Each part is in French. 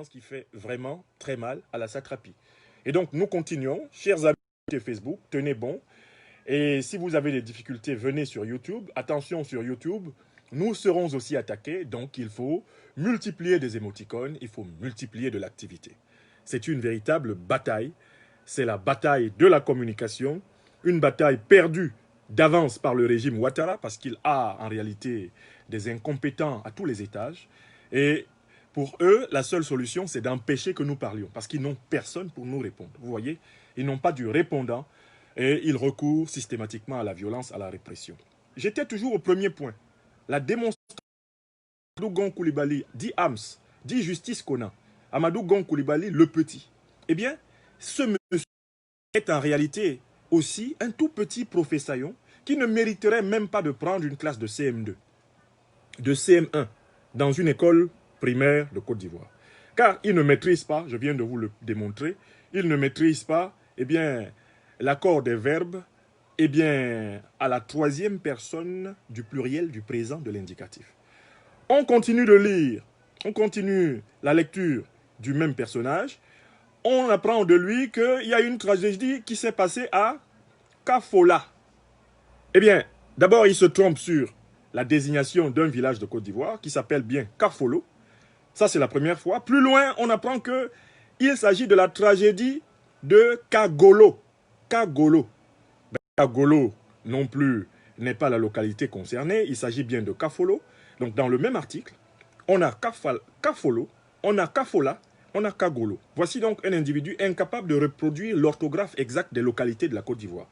qui fait vraiment très mal à la satrapie. Et donc, nous continuons. Chers amis de Facebook, tenez bon. Et si vous avez des difficultés, venez sur YouTube. Attention sur YouTube, nous serons aussi attaqués. Donc, il faut multiplier des émoticônes, il faut multiplier de l'activité. C'est une véritable bataille. C'est la bataille de la communication. Une bataille perdue d'avance par le régime Ouattara parce qu'il a en réalité des incompétents à tous les étages. Et pour eux, la seule solution, c'est d'empêcher que nous parlions parce qu'ils n'ont personne pour nous répondre. Vous voyez, ils n'ont pas du répondant et ils recourent systématiquement à la violence, à la répression. J'étais toujours au premier point. La démonstration d'Amadou Gon Coulibaly, dit Ams, dit Justice Kona, Amadou Gon Coulibaly, le petit. Eh bien, ce monsieur est en réalité aussi un tout petit professaillon qui ne mériterait même pas de prendre une classe de CM2, de CM1, dans une école primaire de Côte d'Ivoire. Car il ne maîtrise pas, je viens de vous le démontrer, il ne maîtrise pas, eh bien, l'accord des verbes, eh bien, à la troisième personne du pluriel du présent de l'indicatif. On continue de lire, on continue la lecture du même personnage, on apprend de lui qu'il y a une tragédie qui s'est passée à Kafola. Eh bien, d'abord, il se trompe sur la désignation d'un village de Côte d'Ivoire qui s'appelle bien Kafolo. Ça, c'est la première fois. Plus loin, on apprend qu'il s'agit de la tragédie de Kagolo. Kagolo. Ben, Kagolo, non plus, n'est pas la localité concernée. Il s'agit bien de Kafolo. Donc, dans le même article, on a Kafolo, on a Kafola, on a Kagolo. Voici donc un individu incapable de reproduire l'orthographe exacte des localités de la Côte d'Ivoire.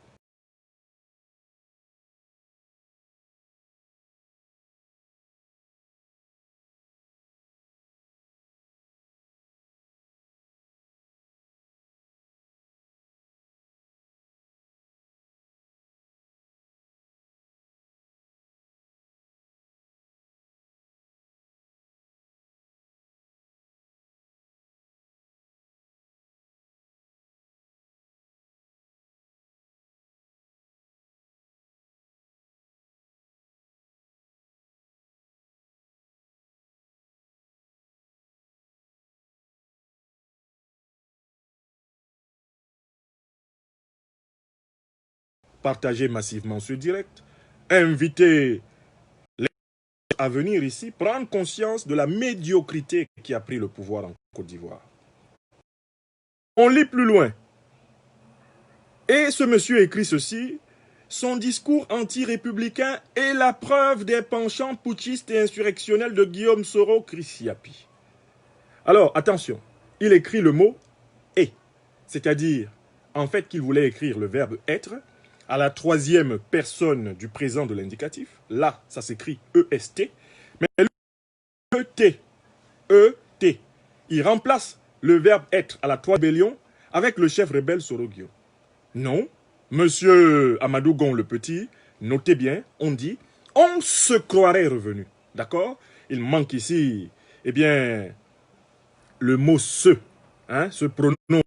Partagez massivement ce direct. Invitez les gens à venir ici prendre conscience de la médiocrité qui a pris le pouvoir en Côte d'Ivoire. On lit plus loin. Et ce monsieur écrit ceci. Son discours anti-républicain est la preuve des penchants putschistes et insurrectionnels de Guillaume Soro Christiapi. Alors, attention, il écrit le mot « et », c'est-à-dire, en fait, qu'il voulait écrire le verbe « être » à la troisième personne du présent de l'indicatif. Là, ça s'écrit E-S-T, mais E-T, E-T. Il remplace le verbe « être » à la troisième rébellion avec le chef rebelle Soro Guillaume. Non, monsieur Amadou Gon le Petit, notez bien, on dit « on se croirait revenu ». D'accord? Il manque ici, eh bien, le mot « ce », hein, ce pronom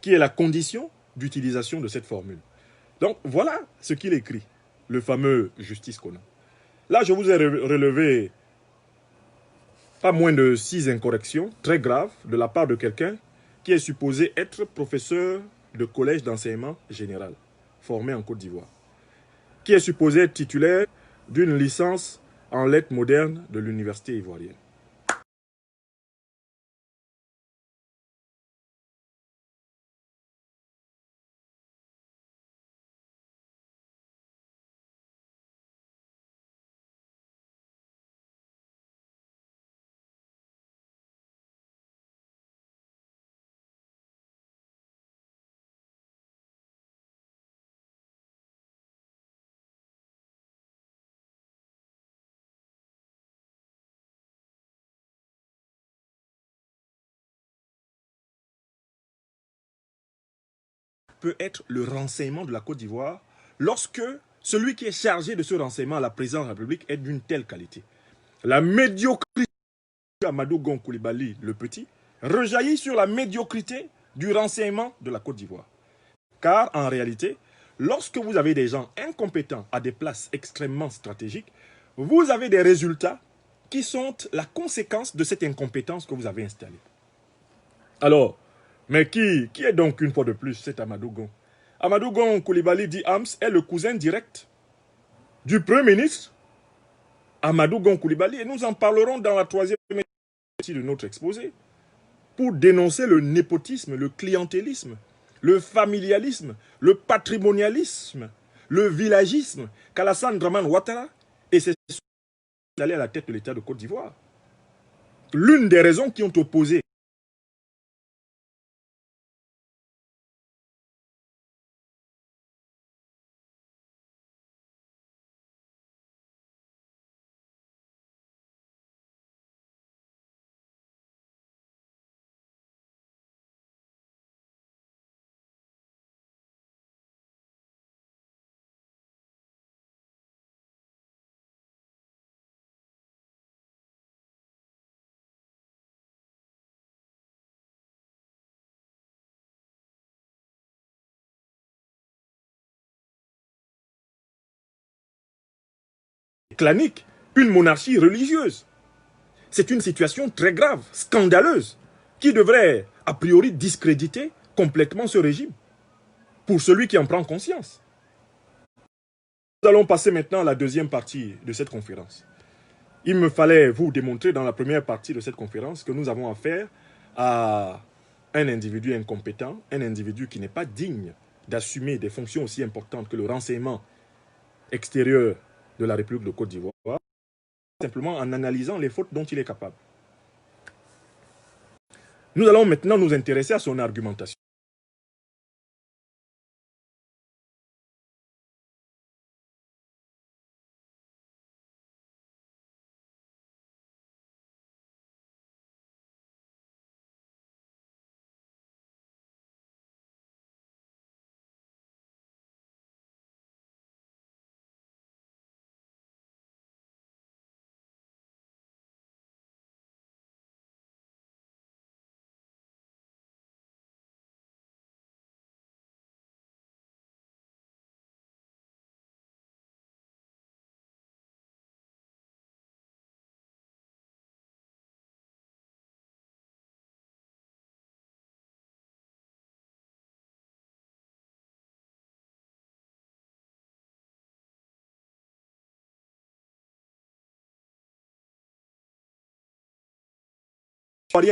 qui est la condition d'utilisation de cette formule. Donc, voilà ce qu'il écrit, le fameux Justice Kona. Là, je vous ai relevé pas moins de 6 incorrections très graves de la part de quelqu'un qui est supposé être professeur de collège d'enseignement général, formé en Côte d'Ivoire, qui est supposé être titulaire d'une licence en lettres modernes de l'université ivoirienne. Peut être le renseignement de la Côte d'Ivoire lorsque celui qui est chargé de ce renseignement à la présidence de la République est d'une telle qualité. La médiocrité d'Amadou Gon Coulibaly, le petit, rejaillit sur la médiocrité du renseignement de la Côte d'Ivoire. Car en réalité, lorsque vous avez des gens incompétents à des places extrêmement stratégiques, vous avez des résultats qui sont la conséquence de cette incompétence que vous avez installée. Alors, mais qui est donc une fois de plus cet Amadou Gon? Amadou Gon Coulibaly dit Ams est le cousin direct du Premier ministre Amadou Gon Coulibaly, et nous en parlerons dans la troisième partie de notre exposé, pour dénoncer le népotisme, le clientélisme, le familialisme, le patrimonialisme, le villagisme qu'Alassane Dramane Ouattara et ses allés à la tête de l'État de Côte d'Ivoire. L'une des raisons qui ont opposé clanique, une monarchie religieuse. C'est une situation très grave, scandaleuse, qui devrait a priori discréditer complètement ce régime, pour celui qui en prend conscience. Nous allons passer maintenant à la deuxième partie de cette conférence. Il me fallait vous démontrer dans la première partie de cette conférence que nous avons affaire à un individu incompétent, un individu qui n'est pas digne d'assumer des fonctions aussi importantes que le renseignement extérieur de la République de Côte d'Ivoire, simplement en analysant les fautes dont il est capable. Nous allons maintenant nous intéresser à son argumentation.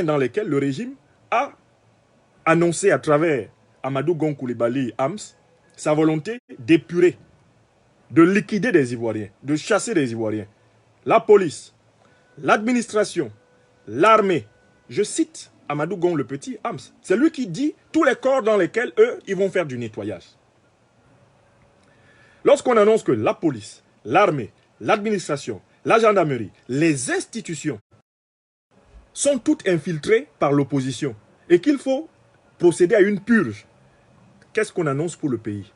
Dans lesquels le régime a annoncé à travers Amadou Gon Coulibaly Ams sa volonté d'épurer, de liquider des Ivoiriens, de chasser des Ivoiriens. La police, l'administration, l'armée. Je cite Amadou Gon le Petit Ams. C'est lui qui dit tous les corps dans lesquels eux, ils vont faire du nettoyage. Lorsqu'on annonce que la police, l'armée, l'administration, la gendarmerie, les institutions sont toutes infiltrées par l'opposition et qu'il faut procéder à une purge, qu'est-ce qu'on annonce pour le pays?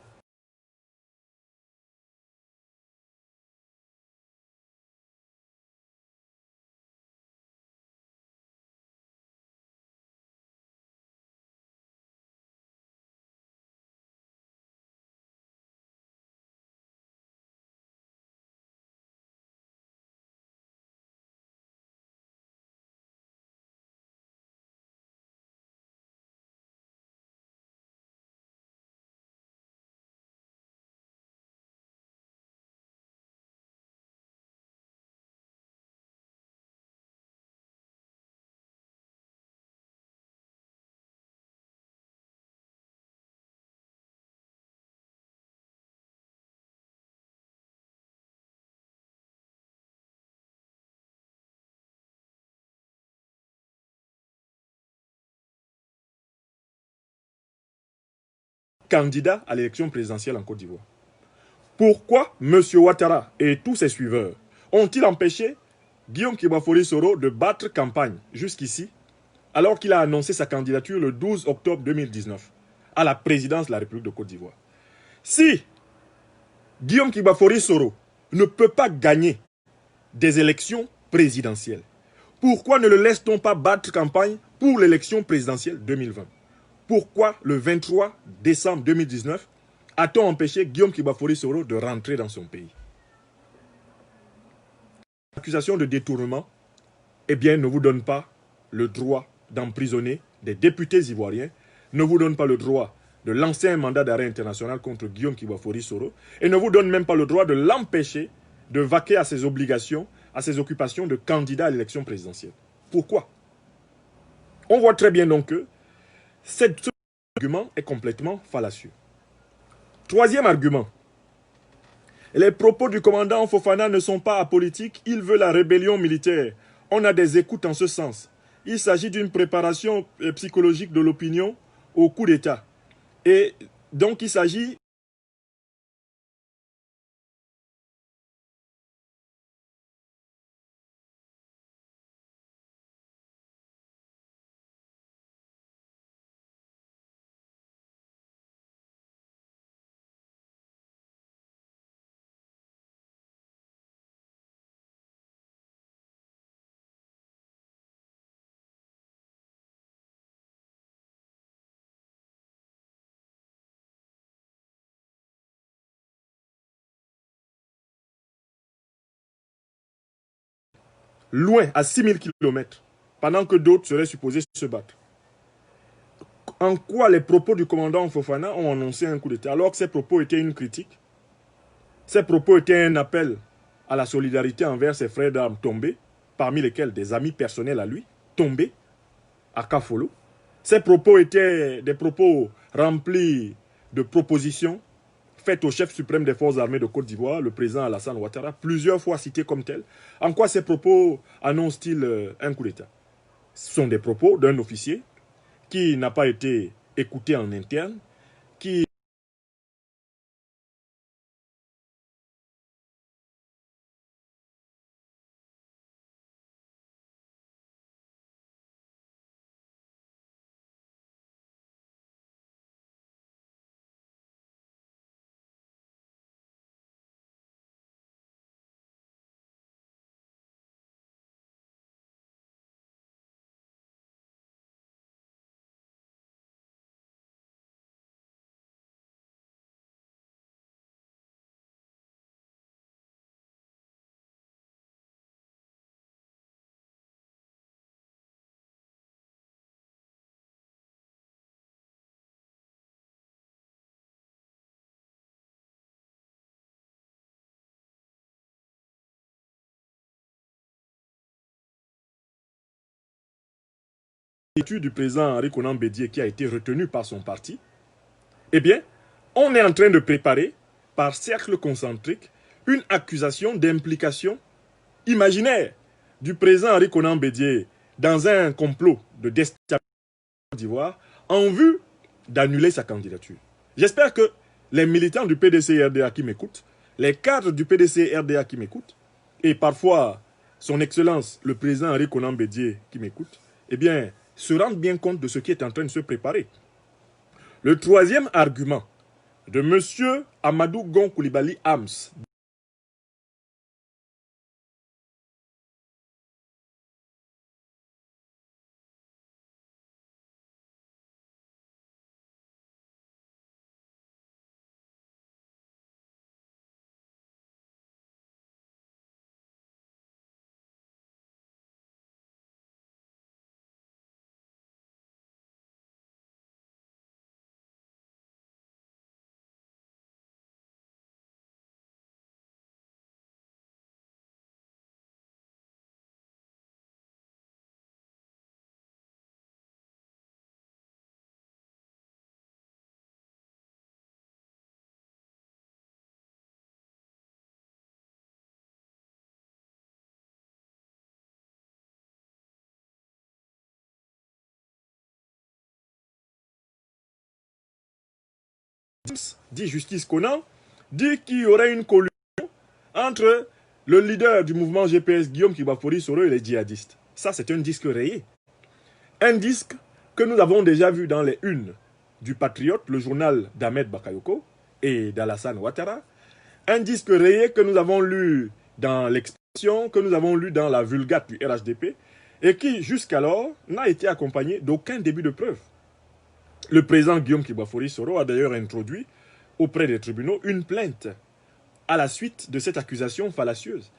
Candidat à l'élection présidentielle en Côte d'Ivoire. Pourquoi M. Ouattara et tous ses suiveurs ont-ils empêché Guillaume Kibafori Soro de battre campagne jusqu'ici, alors qu'il a annoncé sa candidature le 12 octobre 2019 à la présidence de la République de Côte d'Ivoire? Si Guillaume Kibafori Soro ne peut pas gagner des élections présidentielles, pourquoi ne le laisse-t-on pas battre campagne pour l'élection présidentielle 2020? Pourquoi le 23 décembre 2019 a-t-on empêché Guillaume Kibafori Soro de rentrer dans son pays? Accusation de détournement eh bien, ne vous donne pas le droit d'emprisonner des députés ivoiriens, ne vous donne pas le droit de lancer un mandat d'arrêt international contre Guillaume Kibafori Soro et ne vous donne même pas le droit de l'empêcher de vaquer à ses obligations, à ses occupations de candidat à l'élection présidentielle. Pourquoi? On voit très bien donc que ce argument est complètement fallacieux. Troisième argument. Les propos du commandant Fofana ne sont pas apolitiques, il veut la rébellion militaire. On a des écoutes en ce sens. Il s'agit d'une préparation psychologique de l'opinion au coup d'État. Et donc il s'agit loin, à 6000 km, pendant que d'autres seraient supposés se battre. En quoi les propos du commandant Fofana ont annoncé un coup d'État, alors que ces propos étaient une critique? Ces propos étaient un appel à la solidarité envers ses frères d'armes tombés, parmi lesquels des amis personnels à lui, tombés à Kafolo. Ces propos étaient des propos remplis de propositions faites au chef suprême des forces armées de Côte d'Ivoire, le président Alassane Ouattara, plusieurs fois cité comme tel. En quoi ces propos annoncent-ils un coup d'État? Ce sont des propos d'un officier qui n'a pas été écouté en interne, qui du président Henri Konan Bédié qui a été retenu par son parti, eh bien, on est en train de préparer, par cercle concentrique, une accusation d'implication imaginaire du président Henri Konan Bédié dans un complot de déstabilisation de Côte d'Ivoire en vue d'annuler sa candidature. J'espère que les militants du PDC-RDA qui m'écoutent, les cadres du PDC-RDA qui m'écoutent, et parfois son Excellence, le président Henri Konan Bédié qui m'écoute, eh bien, se rendent bien compte de ce qui est en train de se préparer. Le troisième argument de M. Amadou Gon Coulibaly Hams, dit Justice Conan, dit qu'il y aurait une collusion entre le leader du mouvement GPS, Guillaume Kibafori Soro, et les djihadistes. Ça, c'est un disque rayé. Un disque que nous avons déjà vu dans les unes du Patriote, le journal d'Ahmed Bakayoko et d'Alassane Ouattara. Un disque rayé que nous avons lu dans l'Expression, que nous avons lu dans la Vulgate du RHDP, et qui, jusqu'alors, n'a été accompagné d'aucun début de preuve. Le président Guillaume Kibafori Soro a d'ailleurs introduit auprès des tribunaux une plainte à la suite de cette accusation fallacieuse.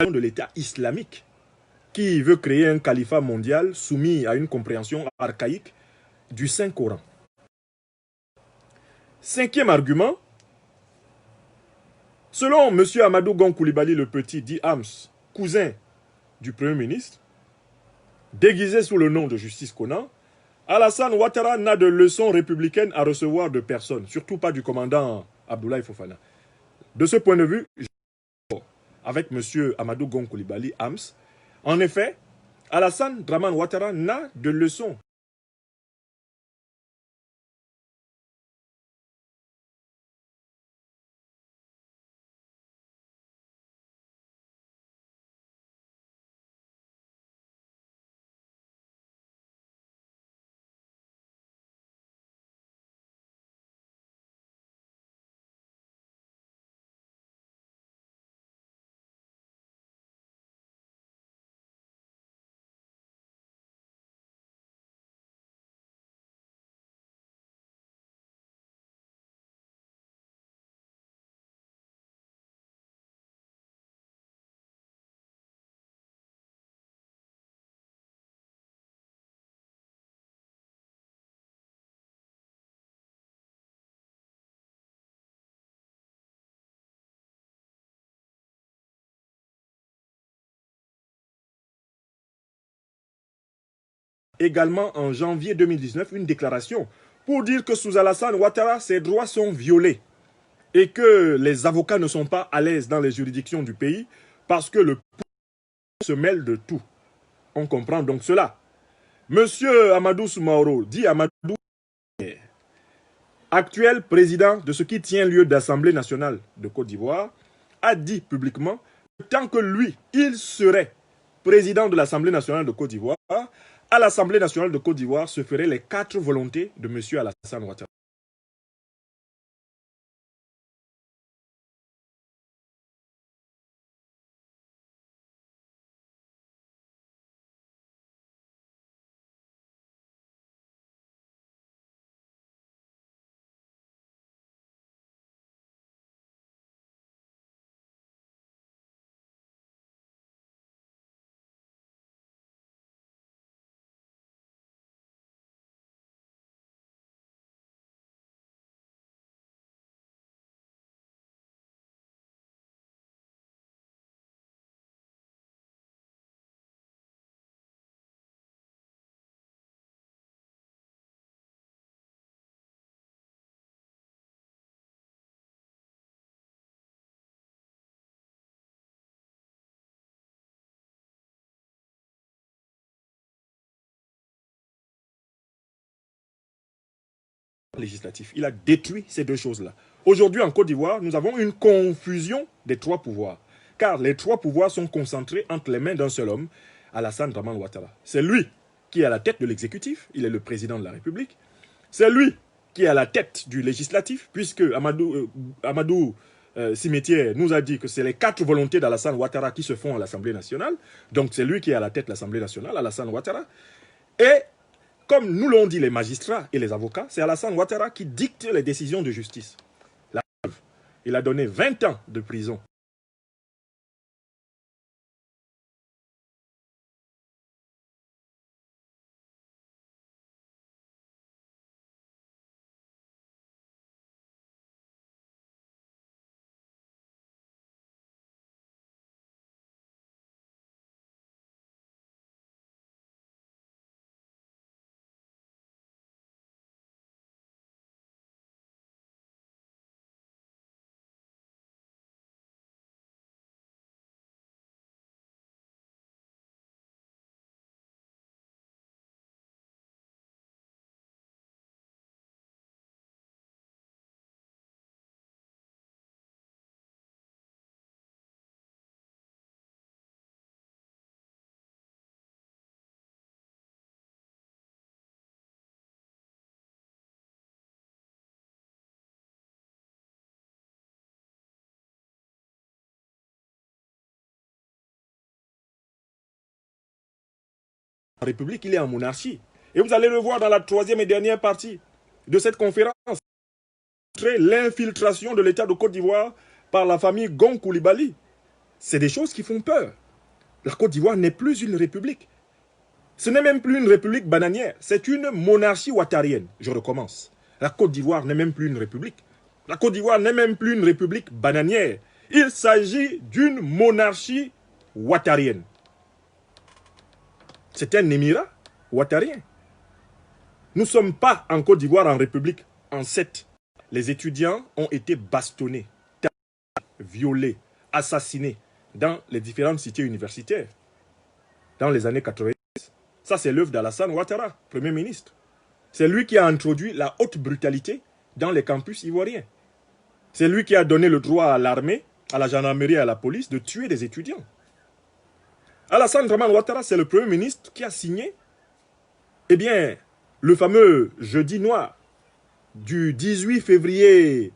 de l'État islamique qui veut créer un califat mondial soumis à une compréhension archaïque du Saint-Coran. Cinquième argument, selon M. Amadou Gon Coulibaly le Petit, dit Hams, cousin du Premier ministre, déguisé sous le nom de Justice Conan, Alassane Ouattara n'a de leçons républicaines à recevoir de personne, surtout pas du commandant Abdoulaye Fofana. De ce point de vue, avec M. Amadou Gon Coulibaly, Hams, en effet, Alassane Draman Ouattara n'a de leçons. Également en janvier 2019 une déclaration pour dire que sous Alassane Ouattara, ses droits sont violés et que les avocats ne sont pas à l'aise dans les juridictions du pays parce que le pouvoir se mêle de tout. On comprend donc cela. Monsieur Amadou Soumaoro, dit Amadou, actuel président de ce qui tient lieu d'Assemblée nationale de Côte d'Ivoire, a dit publiquement que tant que lui, il serait président de l'Assemblée nationale de Côte d'Ivoire, à l'Assemblée nationale de Côte d'Ivoire se feraient les 4 volontés de M. Alassane Ouattara. Législatif. Il a détruit ces deux choses-là. Aujourd'hui, en Côte d'Ivoire, nous avons une confusion des 3 pouvoirs. Car les 3 pouvoirs sont concentrés entre les mains d'un seul homme, Alassane Draman Ouattara. C'est lui qui est à la tête de l'exécutif, il est le président de la République. C'est lui qui est à la tête du législatif, puisque Amadou Cimetière nous a dit que c'est les 4 volontés d'Alassane Ouattara qui se font à l'Assemblée nationale. Donc c'est lui qui est à la tête de l'Assemblée nationale, Alassane Ouattara. Et comme nous l'ont dit les magistrats et les avocats, c'est Alassane Ouattara qui dicte les décisions de justice. La preuve, il a donné 20 ans de prison. La République, il est en monarchie. Et vous allez le voir dans la 3e et dernière partie de cette conférence. L'infiltration de l'État de Côte d'Ivoire par la famille Gon Coulibaly. c'est des choses qui font peur. La Côte d'Ivoire n'est plus une république. Ce n'est même plus une république bananière, c'est une monarchie ouattarienne. Je recommence. La Côte d'Ivoire n'est même plus une république. La Côte d'Ivoire n'est même plus une république bananière. Il s'agit d'une monarchie ouattarienne. C'est un émirat ouattarien. Nous ne sommes pas en Côte d'Ivoire en république en 7. Les étudiants ont été bastonnés, violés, assassinés dans les différentes cités universitaires dans les années 90. Ça, c'est l'œuvre d'Alassane Ouattara, Premier ministre. C'est lui qui a introduit la haute brutalité dans les campus ivoiriens. C'est lui qui a donné le droit à l'armée, à la gendarmerie et à la police de tuer des étudiants. Alassane Draman Ouattara, c'est le Premier ministre qui a signé, eh bien, le fameux jeudi noir du 18 février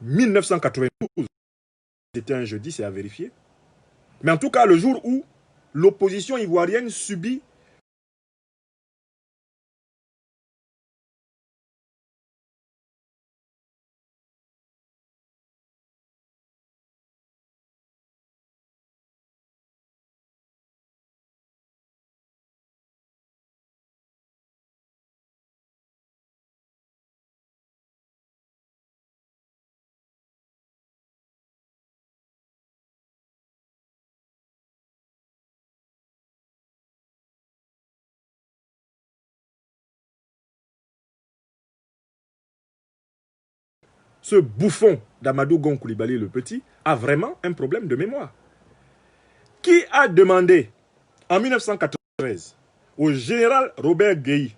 1992. C'était un jeudi, c'est à vérifier. Mais en tout cas, le jour où l'opposition ivoirienne subit ce bouffon d'Amadou Gon Coulibaly le Petit a vraiment un problème de mémoire. Qui a demandé en 1993 au général Robert Gueye,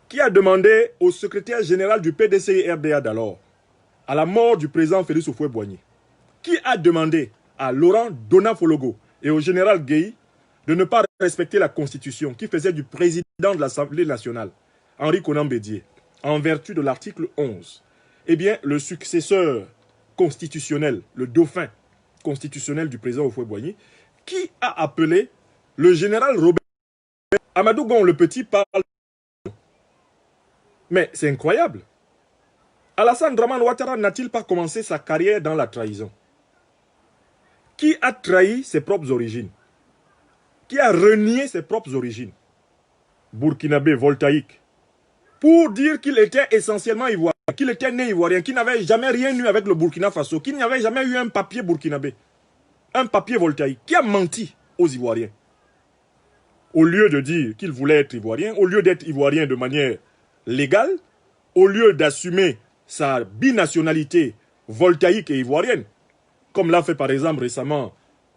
qui a demandé au secrétaire général du PDCI-RDA d'alors, à la mort du président Félix Houphouët-Boigny, qui a demandé à Laurent Donafologo et au général Gueye de ne pas respecter la Constitution qui faisait du président de l'Assemblée nationale, Henri Konan Bédié, en vertu de l'article 11. Eh bien, le successeur constitutionnel, le dauphin constitutionnel du président Houphouët-Boigny, qui a appelé le général Robert Amadou Gon le Petit parle. Mais c'est incroyable. Alassane Draman Ouattara n'a-t-il pas commencé sa carrière dans la trahison? Qui a trahi ses propres origines? Qui a renié ses propres origines? Burkinabé voltaïque. Pour dire qu'il était essentiellement ivoirien, qu'il était né ivoirien, qu'il n'avait jamais rien eu avec le Burkina Faso, qu'il n'avait jamais eu un papier burkinabé, un papier voltaïque. Qui a menti aux Ivoiriens? Au lieu de dire qu'il voulait être ivoirien, au lieu d'être ivoirien de manière légale, au lieu d'assumer sa binationalité voltaïque et ivoirienne, comme l'a fait par exemple récemment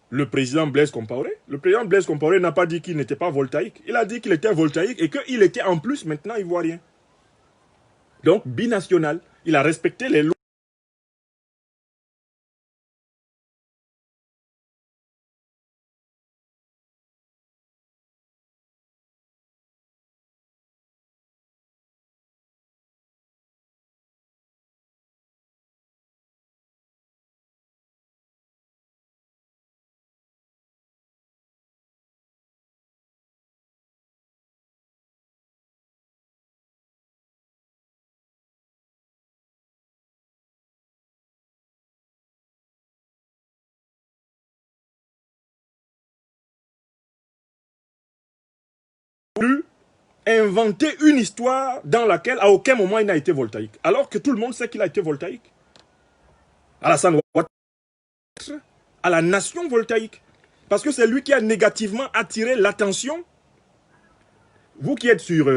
le président Blaise Compaoré. Le président Blaise Compaoré n'a pas dit qu'il n'était pas voltaïque. Il a dit qu'il était voltaïque et qu'il était en plus maintenant ivoirien. Donc binational. Il a respecté les lois. Inventer une histoire dans laquelle à aucun moment il n'a été voltaïque. Alors que tout le monde sait qu'il a été voltaïque. Alassane Ouattara à la nation voltaïque. Parce que c'est lui qui a négativement attiré l'attention. Vous qui êtes sur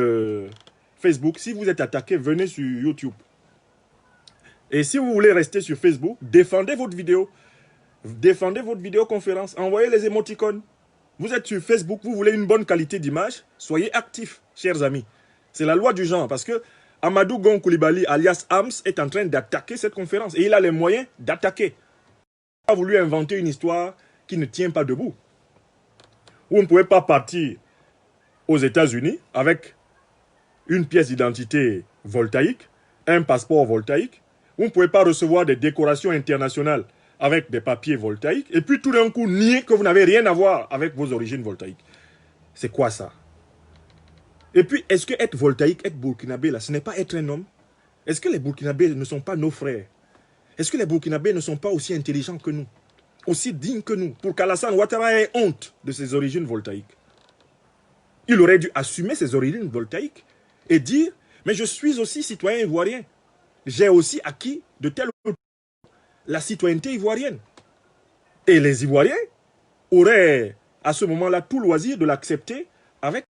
Facebook, si vous êtes attaqué, venez sur YouTube. Et si vous voulez rester sur Facebook, défendez votre vidéo. Défendez votre vidéoconférence. Envoyez les émoticônes. Vous êtes sur Facebook, vous voulez une bonne qualité d'image, soyez actifs, chers amis. C'est la loi du genre, parce que Amadou Gon Coulibaly, alias Ams, est en train d'attaquer cette conférence. Et il a les moyens d'attaquer. Il a voulu inventer une histoire qui ne tient pas debout. Vous ne pouvez pas partir aux États-Unis avec une pièce d'identité voltaïque, un passeport voltaïque. Vous ne pouvez pas recevoir des décorations internationales avec des papiers voltaïques, et puis tout d'un coup nier que vous n'avez rien à voir avec vos origines voltaïques. C'est quoi ça? Et puis, est-ce que être voltaïque, être burkinabé, là, ce n'est pas être un homme? Est-ce que les burkinabés ne sont pas nos frères? Est-ce que les Burkinabés ne sont pas aussi intelligents que nous, aussi dignes que nous, pour qu'Alassane Ouattara ait honte de ses origines voltaïques? Il aurait dû assumer ses origines voltaïques et dire, mais je suis aussi citoyen ivoirien. J'ai aussi acquis de telle la citoyenneté ivoirienne. Et les Ivoiriens auraient à ce moment-là tout loisir de l'accepter avec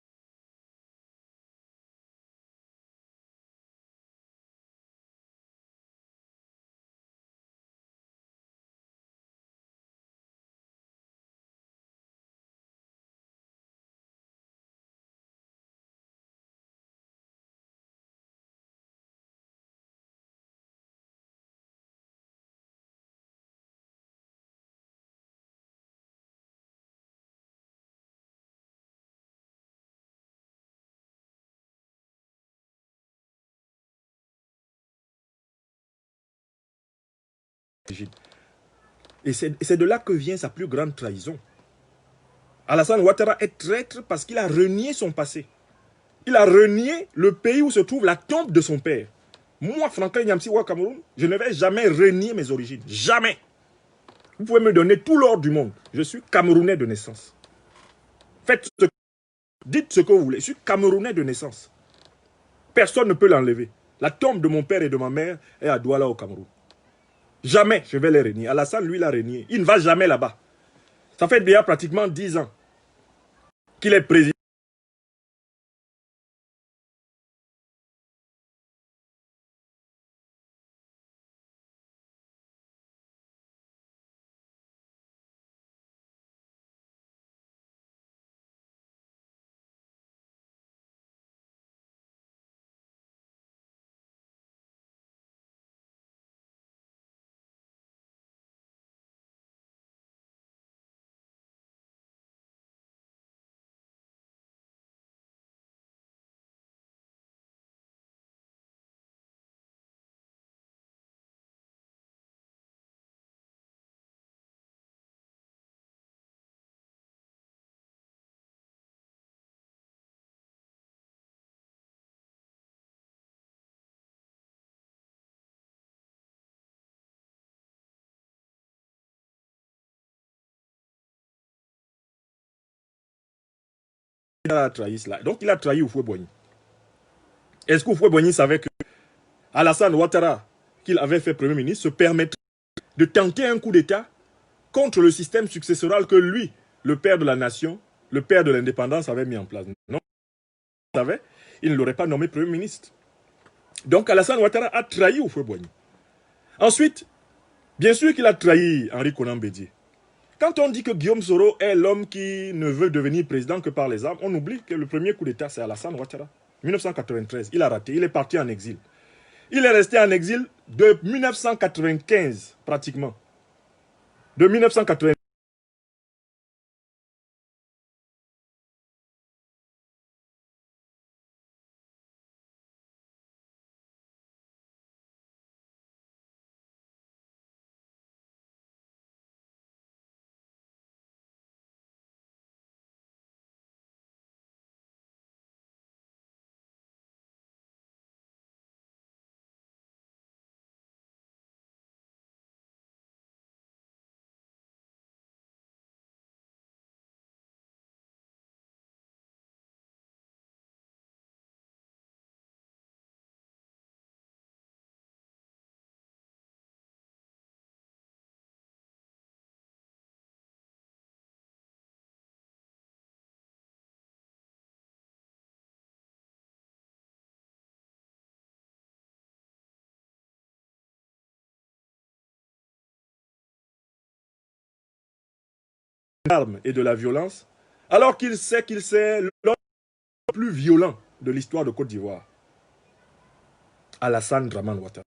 et c'est de là que vient sa plus grande trahison. Alassane Ouattara est traître parce qu'il a renié son passé. Il a renié le pays où se trouve la tombe de son père. Moi, Franklin Nyamsi-Wa Cameroun, je ne vais jamais renier mes origines. Jamais. Vous pouvez me donner tout l'or du monde. Je suis Camerounais de naissance. Dites ce que vous voulez. Je suis Camerounais de naissance. Personne ne peut l'enlever. La tombe de mon père et de ma mère est à Douala au Cameroun. Jamais je vais les renier. Alassane, lui, l'a renié. Il ne va jamais là-bas. Ça fait déjà pratiquement 10 ans qu'il est président. Il a trahi cela. Donc il a trahi Houphouët-Boigny. Est-ce qu'Houphouët-Boigny savait que Alassane Ouattara, qu'il avait fait Premier ministre, se permettrait de tenter un coup d'État contre le système successoral que lui, le père de la nation, le père de l'indépendance, avait mis en place? Non, il savait, il ne l'aurait pas nommé Premier ministre. Donc Alassane Ouattara a trahi Houphouët-Boigny. Ensuite, bien sûr qu'il a trahi Henri Konan Bédié. Quand on dit que Guillaume Soro est l'homme qui ne veut devenir président que par les armes, on oublie que le premier coup d'État, c'est Alassane Ouattara. 1993, il a raté, il est parti en exil. Il est resté en exil de 1995, pratiquement. De 1995. L'arme et de la violence, alors qu'il sait l'homme le plus violent de l'histoire de Côte d'Ivoire. Alassane Dramane Ouattara.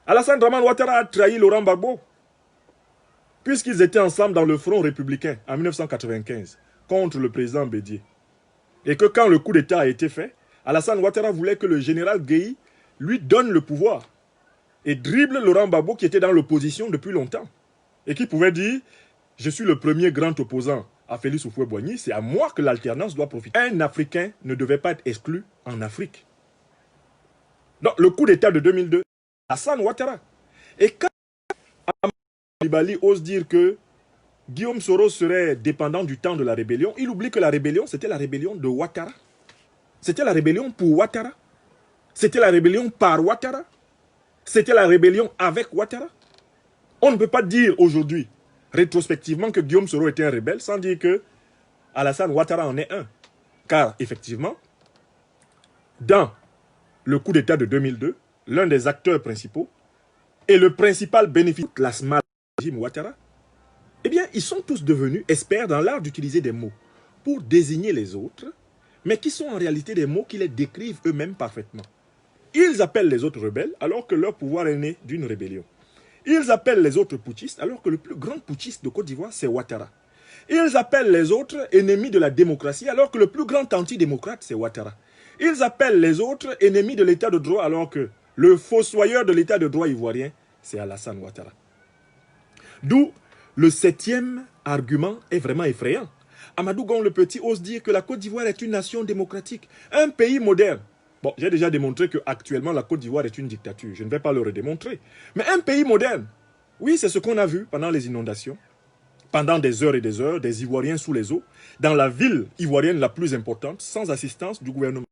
Alassane Dramane Ouattara a trahi Laurent Gbagbo, puisqu'ils étaient ensemble dans le front républicain en 1995 contre le président Bédié. Et que quand le coup d'État a été fait, Alassane Ouattara voulait que le général Gueye lui donne le pouvoir et dribble Laurent Gbagbo qui était dans l'opposition depuis longtemps et qui pouvait dire « Je suis le premier grand opposant à Félix Houphouët-Boigny, c'est à moi que l'alternance doit profiter. » Un Africain ne devait pas être exclu en Afrique. Donc le coup d'État de 2002, Alassane Ouattara. Et quand Koulibaly ose dire que Guillaume Soro serait dépendant du temps de la rébellion, il oublie que la rébellion, c'était la rébellion de Ouattara. C'était la rébellion pour Ouattara. C'était la rébellion par Ouattara. C'était la rébellion avec Ouattara. On ne peut pas dire aujourd'hui, rétrospectivement, que Guillaume Soro était un rebelle sans dire que Alassane Ouattara en est un. Car, effectivement, dans le coup d'État de 2002, l'un des acteurs principaux et le principal bénéficiaire de la régime Ouattara, eh bien, ils sont tous devenus experts dans l'art d'utiliser des mots pour désigner les autres, mais qui sont en réalité des mots qui les décrivent eux-mêmes parfaitement. Ils appellent les autres rebelles alors que leur pouvoir est né d'une rébellion. Ils appellent les autres putschistes alors que le plus grand putschiste de Côte d'Ivoire, c'est Ouattara. Ils appellent les autres ennemis de la démocratie alors que le plus grand antidémocrate, c'est Ouattara. Ils appellent les autres ennemis de l'état de droit alors que le fossoyeur de l'état de droit ivoirien, c'est Alassane Ouattara. D'où le 7e argument est vraiment effrayant. Amadou Gon le Petit ose dire que la Côte d'Ivoire est une nation démocratique, un pays moderne. Bon, j'ai déjà démontré qu'actuellement la Côte d'Ivoire est une dictature. Je ne vais pas le redémontrer. Mais un pays moderne, oui, c'est ce qu'on a vu pendant les inondations. Pendant des heures et des heures, des Ivoiriens sous les eaux, dans la ville ivoirienne la plus importante, sans assistance du gouvernement.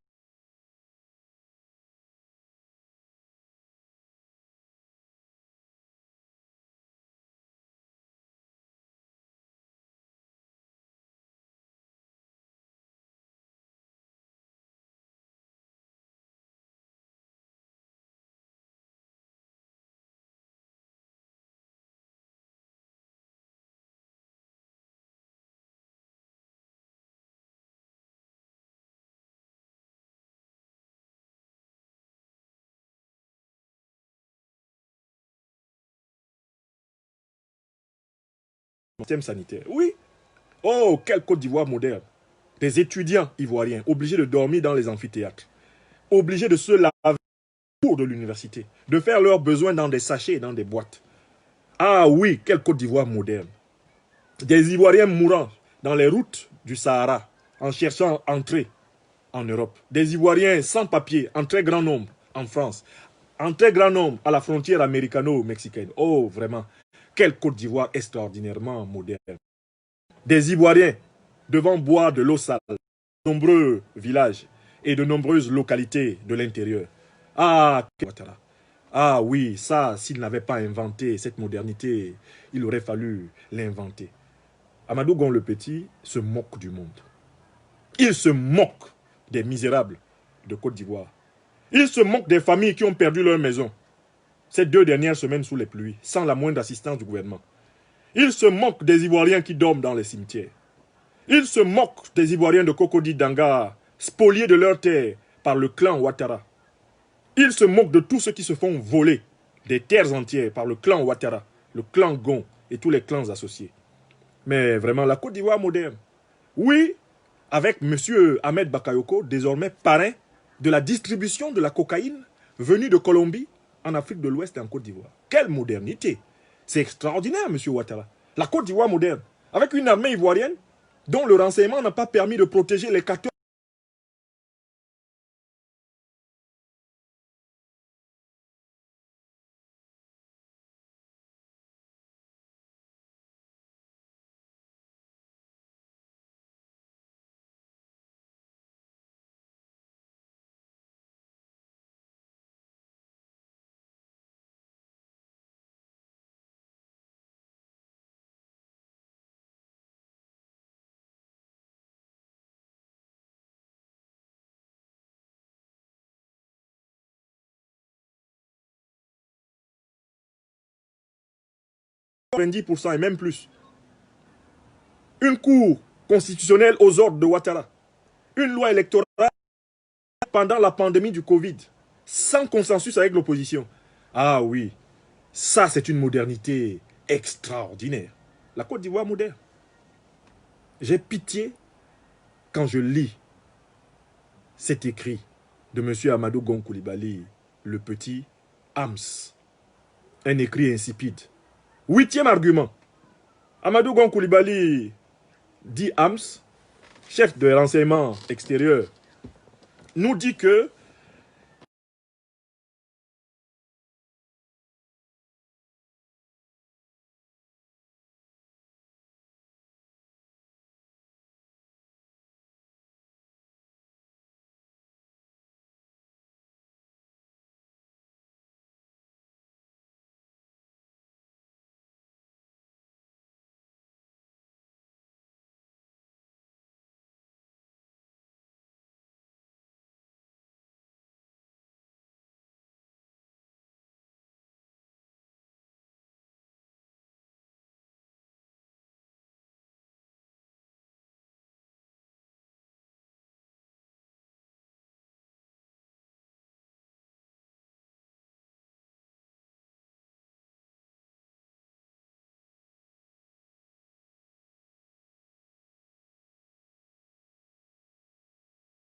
Système sanitaire. Oui. Oh, quelle Côte d'Ivoire moderne. Des étudiants ivoiriens obligés de dormir dans les amphithéâtres, obligés de se laver autour de l'université, de faire leurs besoins dans des sachets et dans des boîtes. Ah oui, quelle Côte d'Ivoire moderne. Des Ivoiriens mourant dans les routes du Sahara en cherchant à entrer en Europe. Des Ivoiriens sans papier en très grand nombre en France, en très grand nombre à la frontière américano-mexicaine. Oh, vraiment, quelle Côte d'Ivoire extraordinairement moderne. Des Ivoiriens devant boire de l'eau sale, de nombreux villages et de nombreuses localités de l'intérieur. Ah, Ouattara. Ah oui, ça, s'il n'avait pas inventé cette modernité, il aurait fallu l'inventer. Amadou Gon le Petit se moque du monde. Il se moque des misérables de Côte d'Ivoire. Il se moque des familles qui ont perdu leur maison ces 2 dernières semaines sous les pluies, sans la moindre assistance du gouvernement. Il se moque des Ivoiriens qui dorment dans les cimetières. Il se moque des Ivoiriens de Cocody Danga, spoliés de leurs terres par le clan Ouattara. Il se moque de tous ceux qui se font voler des terres entières par le clan Ouattara, le clan Gon et tous les clans associés. Mais vraiment, la Côte d'Ivoire moderne. Oui, avec M. Ahmed Bakayoko, désormais parrain de la distribution de la cocaïne venue de Colombie en Afrique de l'Ouest et en Côte d'Ivoire. Quelle modernité! C'est extraordinaire, M. Ouattara. La Côte d'Ivoire moderne, avec une armée ivoirienne dont le renseignement n'a pas permis de protéger les 14% et même plus. Une cour constitutionnelle aux ordres de Ouattara. Une loi électorale pendant la pandémie du Covid, sans consensus avec l'opposition. Ah oui, ça c'est une modernité extraordinaire. La Côte d'Ivoire moderne. J'ai pitié quand je lis cet écrit de M. Amadou Gon Coulibaly, le petit Hams. Un écrit insipide. 8e argument. Amadou Gon Coulibaly dit Hams, chef de renseignement extérieur, nous dit que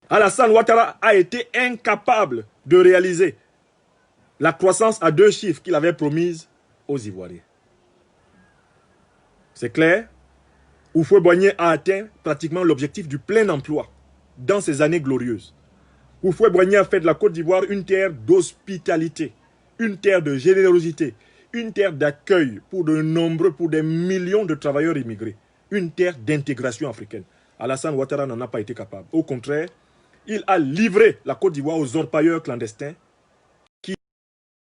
Alassane Ouattara a été incapable de réaliser la croissance à 2 chiffres qu'il avait promise aux Ivoiriens. C'est clair? Houphouët-Boigny a atteint pratiquement l'objectif du plein emploi dans ces années glorieuses. Houphouët-Boigny a fait de la Côte d'Ivoire une terre d'hospitalité, une terre de générosité, une terre d'accueil pour de nombreux, pour des millions de travailleurs immigrés, une terre d'intégration africaine. Alassane Ouattara n'en a pas été capable. Au contraire, il a livré la Côte d'Ivoire aux orpailleurs clandestins qui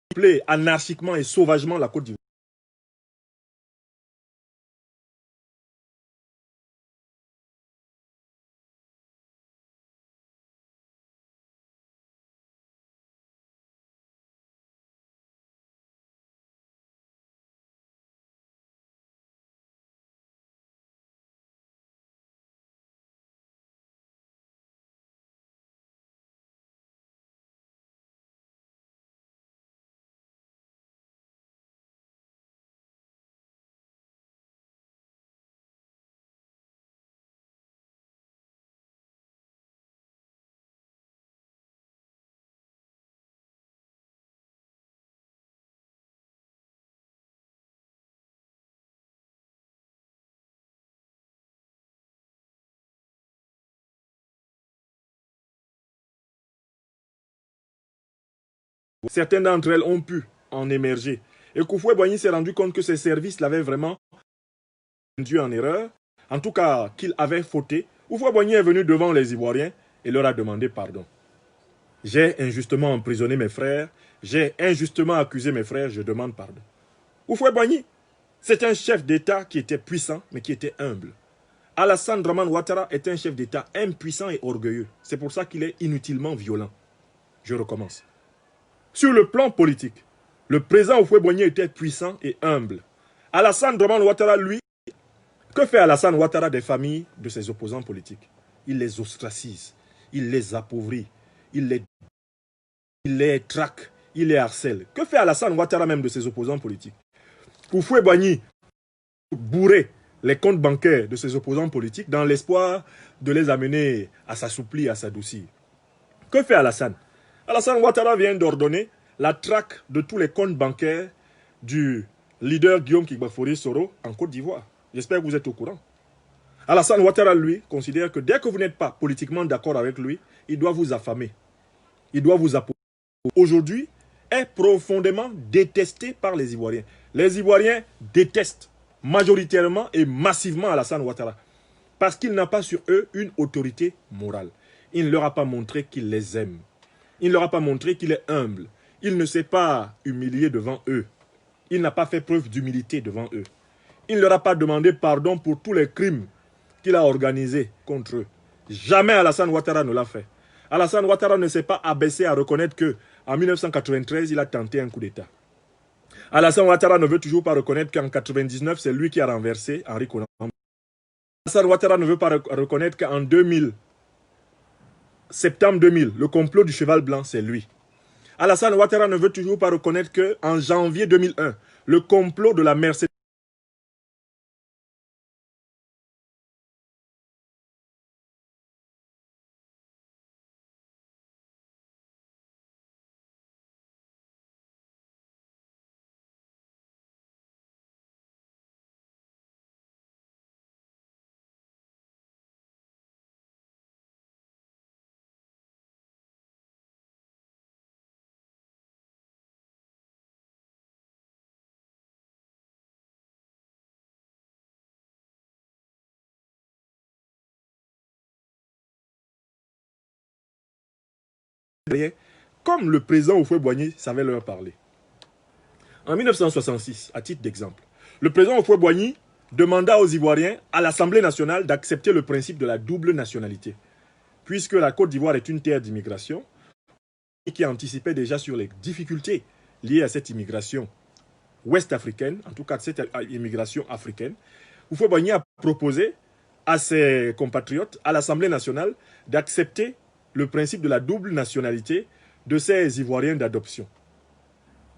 peuplaient anarchiquement et sauvagement la Côte d'Ivoire. Certaines d'entre elles ont pu en émerger. Et Houphouët-Boigny s'est rendu compte que ses services l'avaient vraiment induit en erreur, en tout cas qu'il avait fauté. Houphouët-Boigny est venu devant les Ivoiriens et leur a demandé pardon. J'ai injustement emprisonné mes frères, j'ai injustement accusé mes frères, je demande pardon. Houphouët-Boigny, c'est un chef d'État qui était puissant, mais qui était humble. Alassane Dramane Ouattara est un chef d'État impuissant et orgueilleux. C'est pour ça qu'il est inutilement violent. Je recommence. Sur le plan politique, le président Houphouët-Boigny était puissant et humble. Alassane Dramane Ouattara, lui, que fait Alassane Ouattara des familles de ses opposants politiques? Il les ostracise, il les appauvrit, il les traque, il les harcèle. Que fait Alassane Ouattara même de ses opposants politiques? Houphouët-Boigny bourrer les comptes bancaires de ses opposants politiques dans l'espoir de les amener à s'assouplir, à s'adoucir. Que fait Alassane? Alassane Ouattara vient d'ordonner la traque de tous les comptes bancaires du leader Guillaume Kigbafori Soro en Côte d'Ivoire. J'espère que vous êtes au courant. Alassane Ouattara, lui, considère que dès que vous n'êtes pas politiquement d'accord avec lui, il doit vous affamer. Il doit vous appauvrir. Aujourd'hui, est profondément détesté par les Ivoiriens. Les Ivoiriens détestent majoritairement et massivement Alassane Ouattara parce qu'il n'a pas sur eux une autorité morale. Il ne leur a pas montré qu'il les aime. Il ne leur a pas montré qu'il est humble. Il ne s'est pas humilié devant eux. Il n'a pas fait preuve d'humilité devant eux. Il ne leur a pas demandé pardon pour tous les crimes qu'il a organisés contre eux. Jamais Alassane Ouattara ne l'a fait. Alassane Ouattara ne s'est pas abaissé à reconnaître qu'en 1993, il a tenté un coup d'État. Alassane Ouattara ne veut toujours pas reconnaître qu'en 1999, c'est lui qui a renversé Henri Konan. Alassane Ouattara ne veut pas reconnaître qu'en 2000, septembre 2000, le complot du cheval blanc, c'est lui. Alassane Ouattara ne veut toujours pas reconnaître qu'en janvier 2001, le complot de la Mercedes comme le président Houphouët-Boigny savait leur parler. En 1966, à titre d'exemple, le président Houphouët-Boigny demanda aux Ivoiriens à l'Assemblée nationale d'accepter le principe de la double nationalité. Puisque la Côte d'Ivoire est une terre d'immigration, qui anticipait déjà sur les difficultés liées à cette immigration ouest-africaine, en tout cas cette immigration africaine, Houphouët-Boigny a proposé à ses compatriotes, à l'Assemblée nationale, d'accepter le principe de la double nationalité de ces Ivoiriens d'adoption.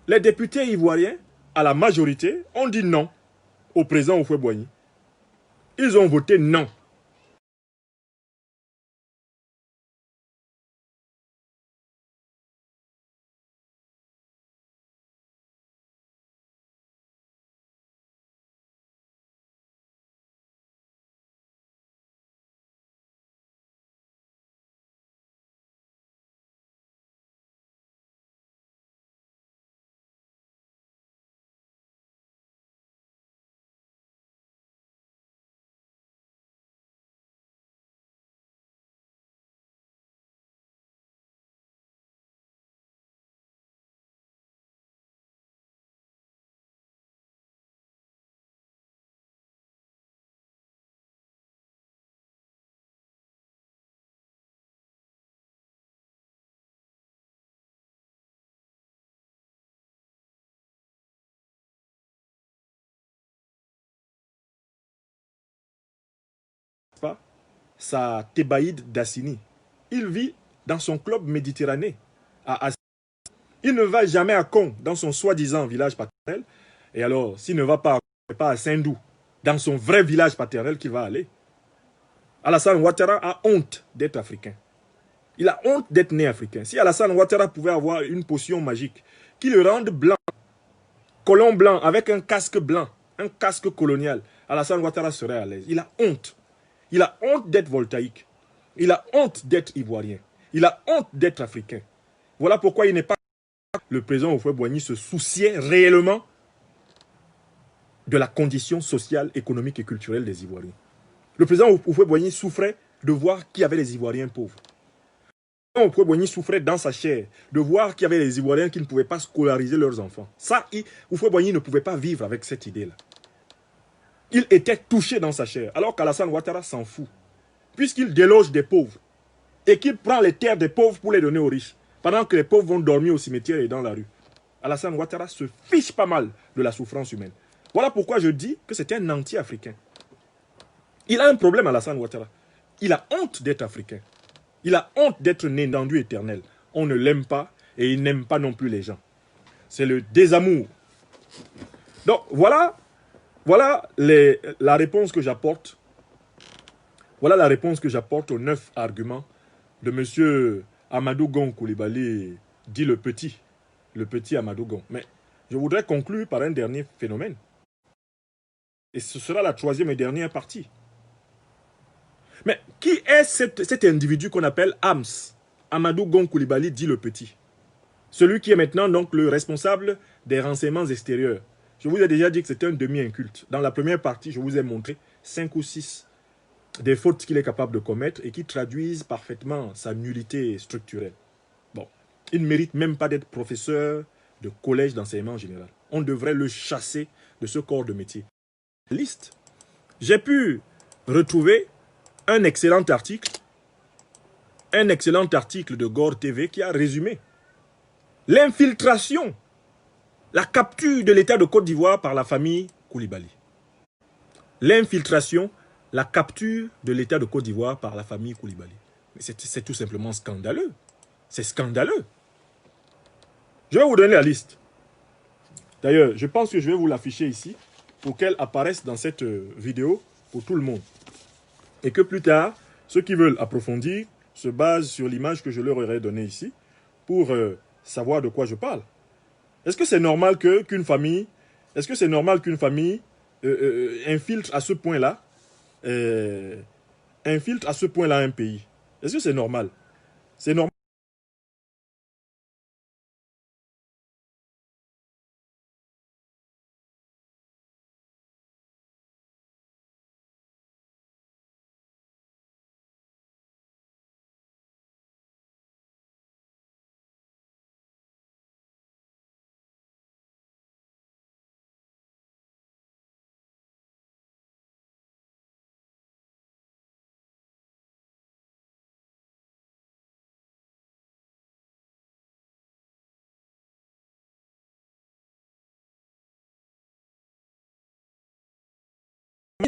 Les députés ivoiriens, à la majorité, ont dit non au président Houphouët-Boigny. Ils ont voté non. sa thébaïde d'Assini. Il vit dans son club méditerranéen à Assini. Il ne va jamais à Kong, dans son soi-disant village paternel. Et alors, s'il ne va pas à Saint-Dou, dans son vrai village paternel qu'il va aller, Alassane Ouattara a honte d'être africain. Il a honte d'être né africain. Si Alassane Ouattara pouvait avoir une potion magique qui le rende blanc, colon blanc, avec un casque blanc, un casque colonial, Alassane Ouattara serait à l'aise. Il a honte. Il a honte d'être voltaïque. Il a honte d'être ivoirien. Il a honte d'être africain. Voilà pourquoi il n'est pas... Le président Houphouët-Boigny se souciait réellement de la condition sociale, économique et culturelle des Ivoiriens. Le président Houphouët-Boigny souffrait de voir qu'il y avait des Ivoiriens pauvres. Le président Houphouët-Boigny souffrait dans sa chair de voir qu'il y avait des Ivoiriens qui ne pouvaient pas scolariser leurs enfants. Ça, Houphouët-Boigny ne pouvait pas vivre avec cette idée-là. Il était touché dans sa chair, alors qu'Alassane Ouattara s'en fout, puisqu'il déloge des pauvres et qu'il prend les terres des pauvres pour les donner aux riches, pendant que les pauvres vont dormir au cimetière et dans la rue. Alassane Ouattara se fiche pas mal de la souffrance humaine. Voilà pourquoi je dis que c'est un anti-africain. Il a un problème, Alassane Ouattara. Il a honte d'être africain. Il a honte d'être né d'enduit éternel. On ne l'aime pas et il n'aime pas non plus les gens. C'est le désamour. Donc voilà la réponse que j'apporte. Voilà la réponse que j'apporte aux 9 arguments de M. Amadou Gon Coulibaly, dit le petit Amadou Gon. Mais je voudrais conclure par un dernier phénomène. Et ce sera la troisième et dernière partie. Mais qui est cet individu qu'on appelle AMS, Amadou Gon Coulibaly, dit le petit? Celui qui est maintenant donc le responsable des renseignements extérieurs. Je vous ai déjà dit que c'était un demi-inculte. Dans la première partie, je vous ai montré 5 ou 6 des fautes qu'il est capable de commettre et qui traduisent parfaitement sa nullité structurelle. Bon, il ne mérite même pas d'être professeur de collège d'enseignement général. On devrait le chasser de ce corps de métier. Liste. J'ai pu retrouver un excellent article de Gore TV qui a résumé l'infiltration, la capture de l'État de Côte d'Ivoire par la famille Coulibaly. L'infiltration, la capture de l'État de Côte d'Ivoire par la famille Coulibaly. C'est tout simplement scandaleux. C'est scandaleux. Je vais vous donner la liste. D'ailleurs, je pense que je vais vous l'afficher ici pour qu'elle apparaisse dans cette vidéo pour tout le monde. Et que plus tard, ceux qui veulent approfondir se basent sur l'image que je leur aurais donnée ici pour savoir de quoi je parle. Est-ce que c'est normal qu'une famille, infiltre à ce point-là un pays? Est-ce que c'est normal? C'est normal.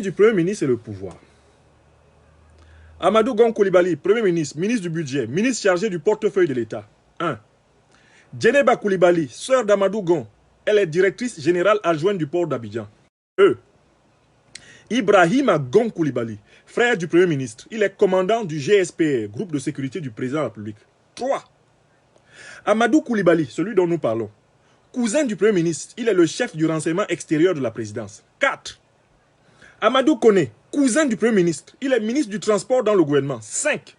Du Premier ministre et le pouvoir. Amadou Gon Coulibaly, Premier ministre, ministre du budget, ministre chargé du portefeuille de l'État. 1. Djeneba Coulibaly, sœur d'Amadou Gon, elle est directrice générale adjointe du port d'Abidjan. 2. Ibrahima Gon Coulibaly, frère du Premier ministre, il est commandant du GSPR, groupe de sécurité du président de la République. 3. Amadou Coulibaly, celui dont nous parlons, cousin du Premier ministre, il est le chef du renseignement extérieur de la présidence. 4. Amadou Koné, cousin du Premier ministre, il est ministre du transport dans le gouvernement. 5.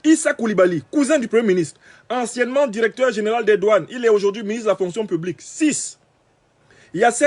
Issa Coulibaly, cousin du Premier ministre, anciennement directeur général des douanes, il est aujourd'hui ministre de la fonction publique. 6. Yasser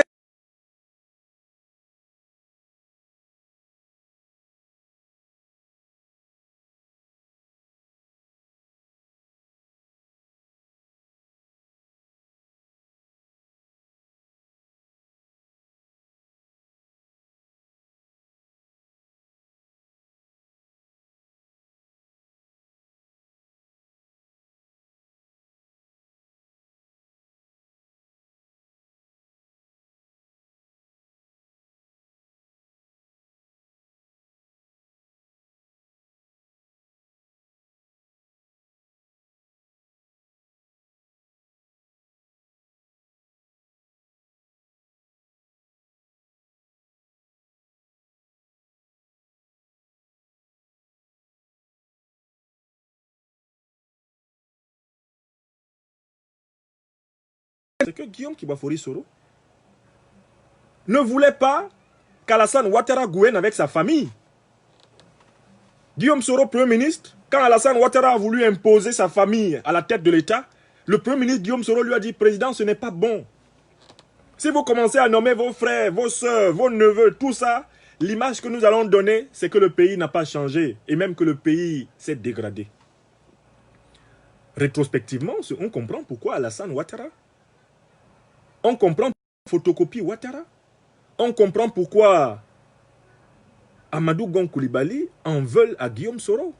c'est que Guillaume Kibafori Soro ne voulait pas qu'Alassane Ouattara gouverne avec sa famille. Guillaume Soro, Premier ministre, quand Alassane Ouattara a voulu imposer sa famille à la tête de l'État, le Premier ministre Guillaume Soro lui a dit, Président, ce n'est pas bon. Si vous commencez à nommer vos frères, vos soeurs, vos neveux, tout ça, l'image que nous allons donner, c'est que le pays n'a pas changé et même que le pays s'est dégradé. Rétrospectivement, on comprend pourquoi Alassane Ouattara. On comprend pourquoi photocopie Ouattara. On comprend pourquoi Amadou Gon Coulibaly en veulent à Guillaume Soro.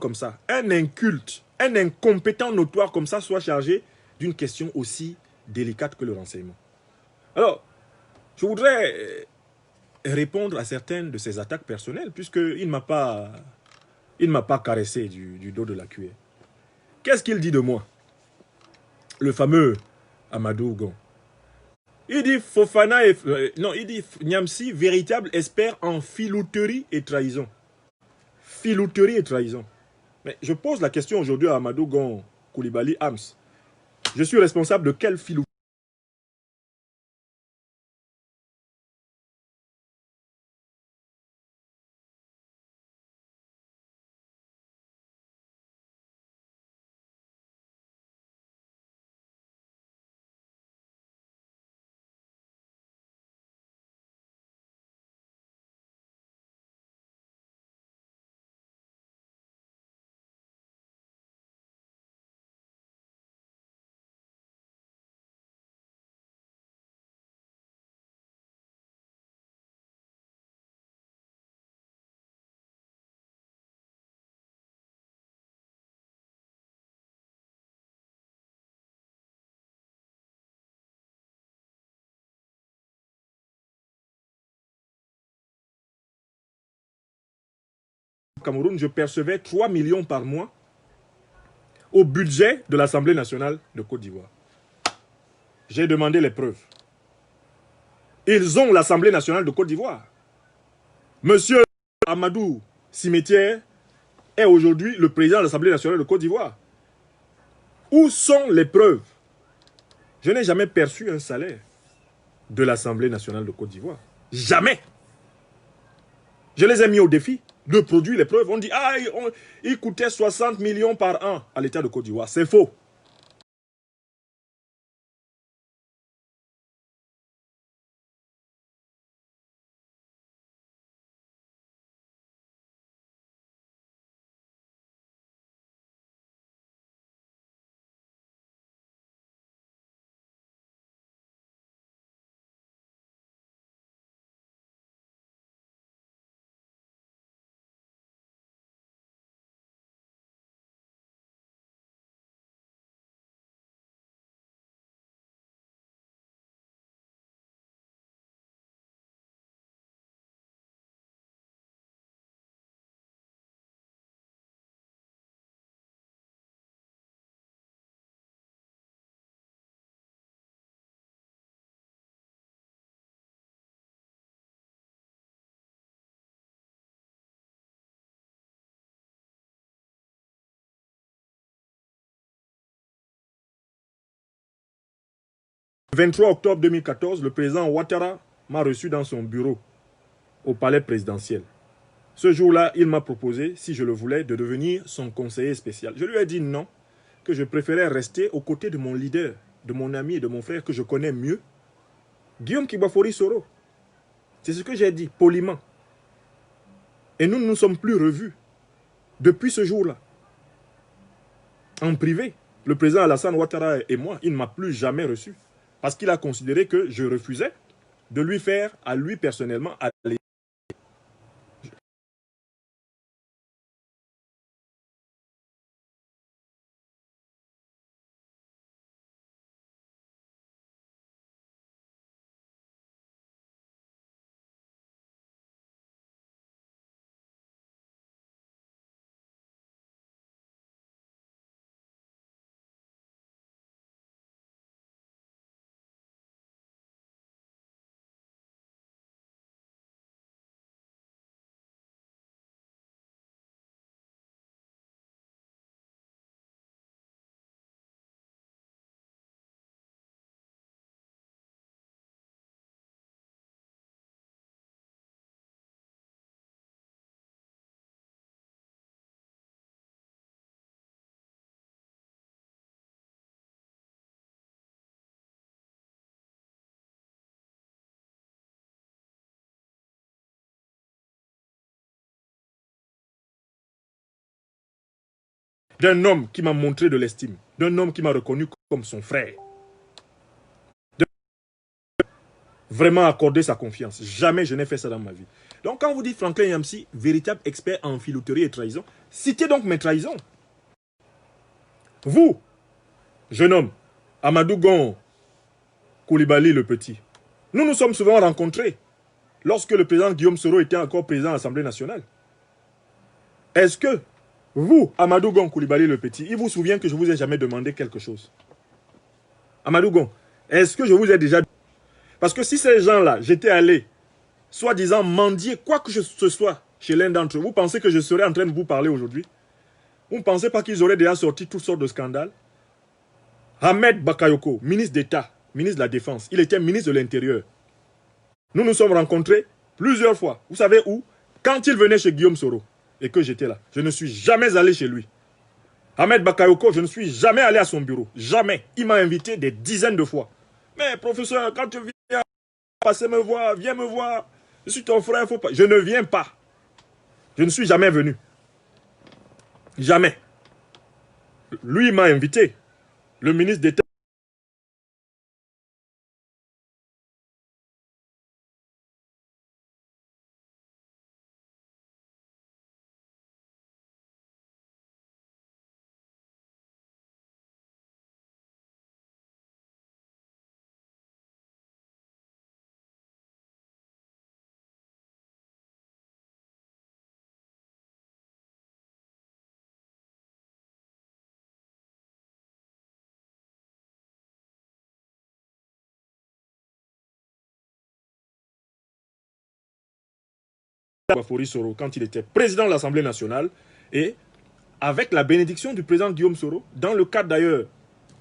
Comme ça, un inculte, un incompétent notoire comme ça soit chargé d'une question aussi délicate que le renseignement. Alors, je voudrais répondre à certaines de ces attaques personnelles, puisqu'il ne m'a pas caressé du dos de la cuillère. Qu'est-ce qu'il dit de moi? Le fameux Amadou Gon. Il dit Fofana il dit Niamsi, véritable expert en filouterie et trahison. Filouterie et trahison. Mais je pose la question aujourd'hui à Amadou Gon Coulibaly Ams. Je suis responsable de quel filouterie? Cameroun, je percevais 3 millions par mois au budget de l'Assemblée nationale de Côte d'Ivoire. J'ai demandé les preuves. Ils ont l'Assemblée nationale de Côte d'Ivoire. Monsieur Amadou Cimetière est aujourd'hui le président de l'Assemblée nationale de Côte d'Ivoire. Où sont les preuves? Je n'ai jamais perçu un salaire de l'Assemblée nationale de Côte d'Ivoire. Jamais. Je les ai mis au défi de produire les preuves. On dit, ah, il coûtait 60 millions par an à l'État de Côte d'Ivoire. C'est faux. Le 23 octobre 2014, le président Ouattara m'a reçu dans son bureau au palais présidentiel. Ce jour-là, il m'a proposé, si je le voulais, de devenir son conseiller spécial. Je lui ai dit non, que je préférais rester aux côtés de mon leader, de mon ami et de mon frère que je connais mieux, Guillaume Kibafori Soro. C'est ce que j'ai dit, poliment. Et nous ne nous sommes plus revus depuis ce jour-là. En privé, le président Alassane Ouattara et moi, il ne m'a plus jamais reçu. Parce qu'il a considéré que je refusais de lui faire, à lui personnellement, aller. D'un homme qui m'a montré de l'estime, d'un homme qui m'a reconnu comme son frère. Vraiment accorder sa confiance. Jamais je n'ai fait ça dans ma vie. Donc quand vous dites Franklin Yamsi, véritable expert en filouterie et trahison, citez donc mes trahisons. Vous, jeune homme, Amadou Gon Koulibaly le Petit, nous nous sommes souvent rencontrés lorsque le président Guillaume Soro était encore président de l'Assemblée nationale. Est-ce que vous, Amadou Gon Koulibaly le Petit, il vous souvient que je vous ai jamais demandé quelque chose? Amadou Gon, est-ce que je vous ai déjà... Parce que si ces gens-là, j'étais allé, soi-disant mendier quoi que ce soit chez l'un d'entre eux, vous pensez que je serais en train de vous parler aujourd'hui? Vous ne pensez pas qu'ils auraient déjà sorti toutes sortes de scandales? Ahmed Bakayoko, ministre d'État, ministre de la Défense, il était ministre de l'Intérieur. Nous nous sommes rencontrés plusieurs fois. Vous savez où? Quand il venait chez Guillaume Soro et que j'étais là. Je ne suis jamais allé chez lui. Ahmed Bakayoko, je ne suis jamais allé à son bureau. Jamais. Il m'a invité des dizaines de fois. Mais professeur, quand tu viens passer me voir, viens me voir. Je suis ton frère, faut pas. Je ne viens pas. Je ne suis jamais venu. Jamais. Lui m'a invité. Le ministre d'État. Bafori Soro, quand il était président de l'Assemblée nationale, et avec la bénédiction du président Guillaume Soro, dans le cadre d'ailleurs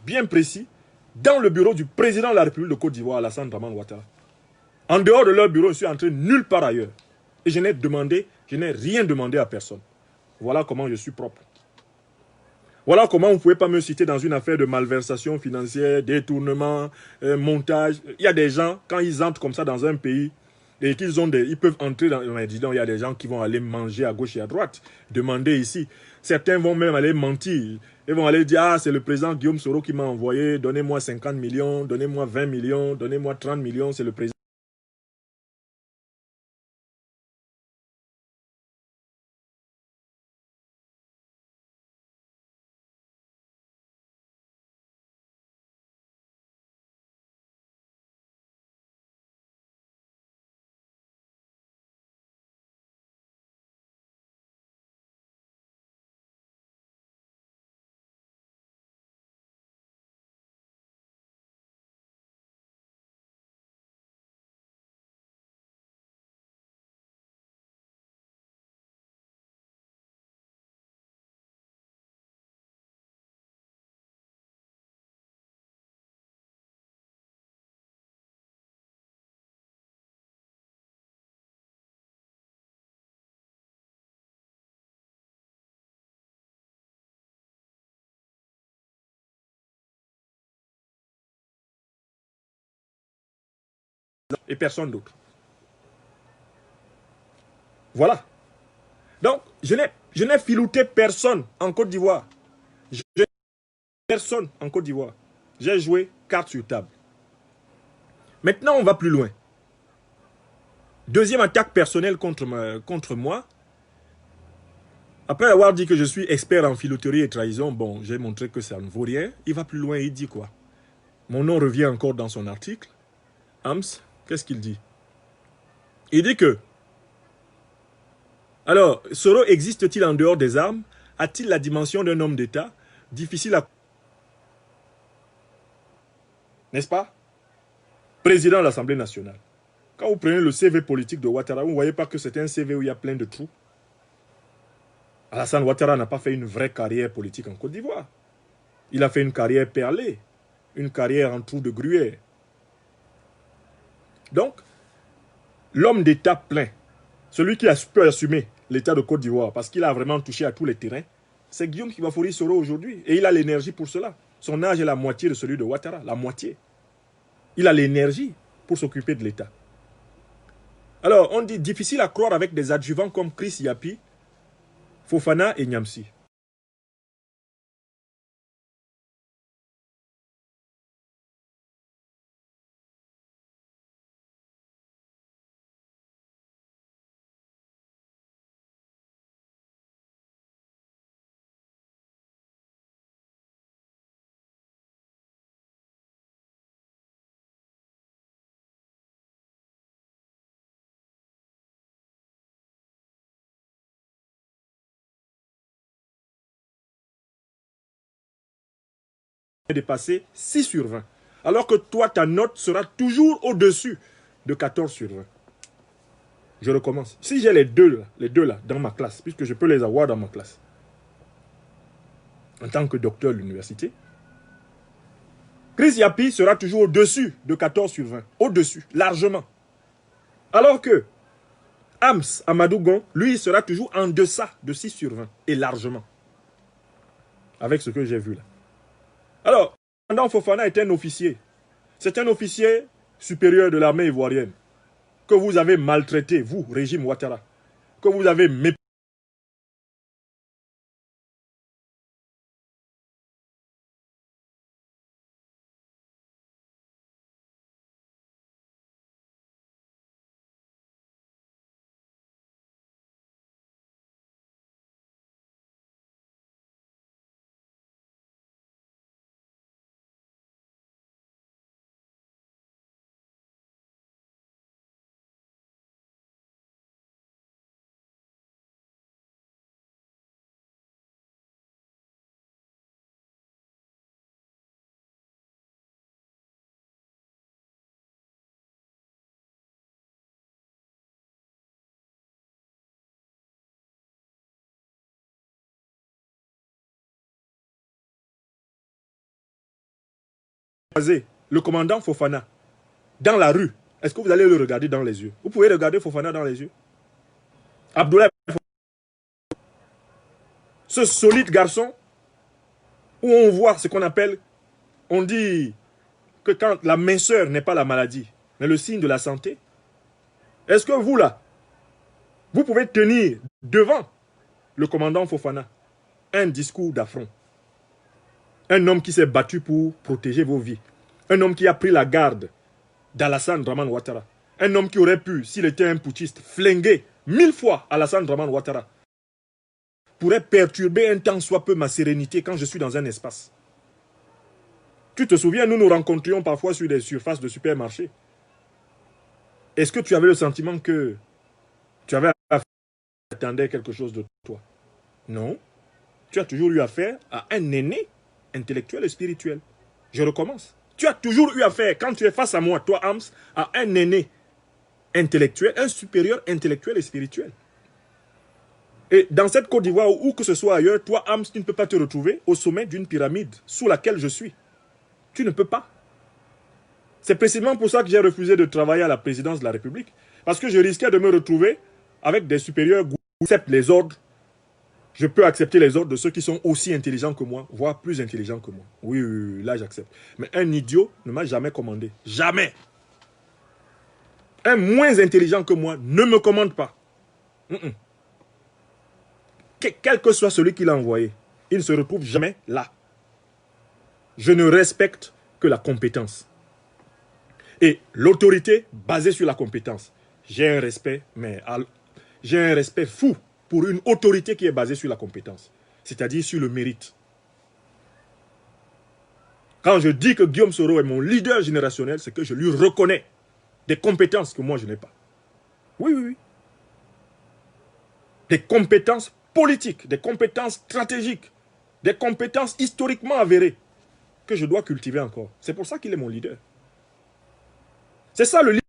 bien précis, dans le bureau du président de la République de Côte d'Ivoire, Alassane Dramane Ouattara. En dehors de leur bureau, je suis entré nulle part ailleurs. Et je n'ai rien demandé à personne. Voilà comment je suis propre. Voilà comment vous ne pouvez pas me citer dans une affaire de malversation financière, détournement, montage. Il y a des gens, quand ils entrent comme ça dans un pays, et qu'ils ont ils peuvent entrer dans... Dis donc, il y a des gens qui vont aller manger à gauche et à droite, demander ici. Certains vont même aller mentir. Ils vont aller dire, ah, c'est le président Guillaume Soro qui m'a envoyé, donnez-moi 50 millions, donnez-moi 20 millions, donnez-moi 30 millions, c'est le président. et personne d'autre. Voilà. Donc, je n'ai filouté personne en Côte d'Ivoire. Je n'ai personne en Côte d'Ivoire. J'ai joué carte sur table. Maintenant, on va plus loin. Deuxième attaque personnelle contre moi. Après avoir dit que je suis expert en filouterie et trahison, bon, j'ai montré que ça ne vaut rien. Il va plus loin, il dit quoi? Mon nom revient encore dans son article. Hams, qu'est-ce qu'il dit? Il dit que, alors, Soro existe-t-il en dehors des armes? A-t-il la dimension d'un homme d'État? Difficile à... N'est-ce pas? Président de l'Assemblée nationale. Quand vous prenez le CV politique de Ouattara, vous ne voyez pas que c'est un CV où il y a plein de trous. Alassane Ouattara n'a pas fait une vraie carrière politique en Côte d'Ivoire. Il a fait une carrière perlée, une carrière en trous de gruyère. Donc, l'homme d'État plein, celui qui peut assumer l'État de Côte d'Ivoire, parce qu'il a vraiment touché à tous les terrains, c'est Guillaume Kibafori Soro aujourd'hui. Et il a l'énergie pour cela. Son âge est la moitié de celui de Ouattara, la moitié. Il a l'énergie pour s'occuper de l'État. Alors, on dit difficile à croire avec des adjuvants comme Chris Yapi, Fofana et Nyamsi. Dépasser 6 sur 20. Alors que toi, ta note sera toujours au-dessus de 14 sur 20. Je recommence. Si j'ai les deux là, dans ma classe, puisque je peux les avoir dans ma classe, en tant que docteur de l'université, Chris Yapi sera toujours au-dessus de 14 sur 20. Au-dessus, largement. Alors que Hams Amadou Gon, lui, sera toujours en deçà de 6 sur 20. Et largement. Avec ce que j'ai vu là. Alors, Commandant Fofana est un officier. C'est un officier supérieur de l'armée ivoirienne que vous avez maltraité, vous, régime Ouattara, que vous avez croisé le commandant Fofana dans la rue. Est-ce que vous allez le regarder dans les yeux? Vous pouvez regarder Fofana dans les yeux? Abdoulaye, ce solide garçon où on voit ce qu'on appelle, on dit que quand la minceur n'est pas la maladie, mais le signe de la santé, est-ce que vous là, vous pouvez tenir devant le commandant Fofana un discours d'affront? Un homme qui s'est battu pour protéger vos vies. Un homme qui a pris la garde d'Alassane Draman Ouattara. Un homme qui aurait pu, s'il était un putschiste, flinguer 1000 fois Alassane Draman Ouattara. Pourrait perturber un tant soit peu ma sérénité quand je suis dans un espace. Tu te souviens, nous nous rencontrions parfois sur des surfaces de supermarché. Est-ce que tu avais le sentiment que tu avais attendais quelque chose de toi? Non. Tu as toujours eu affaire à un aîné intellectuel et spirituel. Je recommence. Tu as toujours eu affaire, quand tu es face à moi, toi, Hams, à un aîné intellectuel, un supérieur intellectuel et spirituel. Et dans cette Côte d'Ivoire, ou où que ce soit ailleurs, toi, Hams, tu ne peux pas te retrouver au sommet d'une pyramide sous laquelle je suis. Tu ne peux pas. C'est précisément pour ça que j'ai refusé de travailler à la présidence de la République. Parce que je risquais de me retrouver avec des supérieurs qui acceptent les ordres. Je peux accepter les ordres de ceux qui sont aussi intelligents que moi, voire plus intelligents que moi. Oui, oui, oui, là j'accepte. Mais un idiot ne m'a jamais commandé. Jamais. Un moins intelligent que moi ne me commande pas. Quel que soit celui qui l'a envoyé, il ne se retrouve jamais là. Je ne respecte que la compétence. Et l'autorité basée sur la compétence. J'ai un respect, j'ai un respect fou pour une autorité qui est basée sur la compétence. C'est-à-dire sur le mérite. Quand je dis que Guillaume Soro est mon leader générationnel, c'est que je lui reconnais des compétences que moi je n'ai pas. Oui, oui, oui. Des compétences politiques, des compétences stratégiques, des compétences historiquement avérées que je dois cultiver encore. C'est pour ça qu'il est mon leader. C'est ça le leader.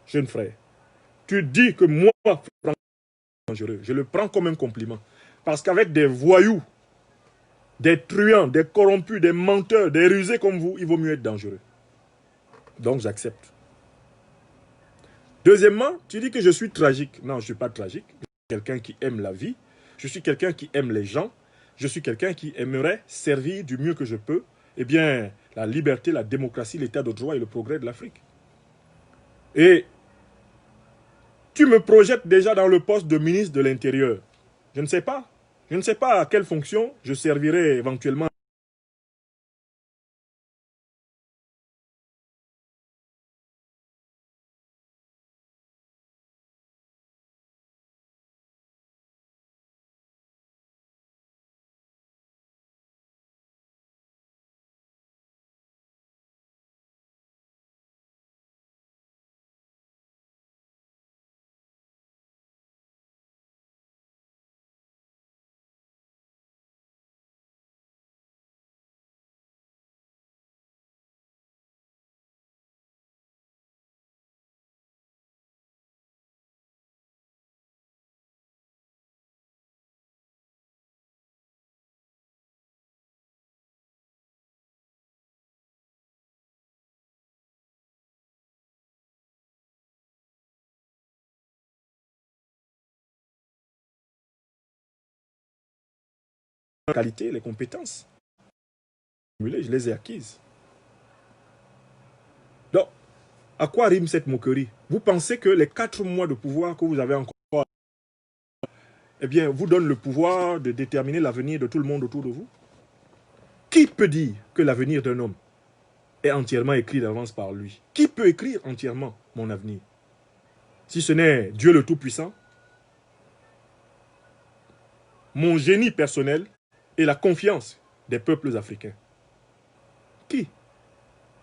Jeune frère, tu dis que moi, dangereux. Je le prends comme un compliment. Parce qu'avec des voyous, des truands, des corrompus, des menteurs, des rusés comme vous, il vaut mieux être dangereux. Donc j'accepte. Deuxièmement, tu dis que je suis tragique. Non, je ne suis pas tragique. Je suis quelqu'un qui aime la vie. Je suis quelqu'un qui aime les gens. Je suis quelqu'un qui aimerait servir du mieux que je peux, eh bien, la liberté, la démocratie, l'état de droit et le progrès de l'Afrique. Et tu me projettes déjà dans le poste de ministre de l'Intérieur. Je ne sais pas. Je ne sais pas à quelle fonction je servirai éventuellement. Les qualités, les compétences. Je les ai acquises. Donc, à quoi rime cette moquerie? Vous pensez que les 4 mois de pouvoir que vous avez encore, eh bien, vous donnent le pouvoir de déterminer l'avenir de tout le monde autour de vous? Qui peut dire que l'avenir d'un homme est entièrement écrit d'avance par lui? Qui peut écrire entièrement mon avenir? Si ce n'est Dieu le Tout-Puissant, mon génie personnel et la confiance des peuples africains. Qui,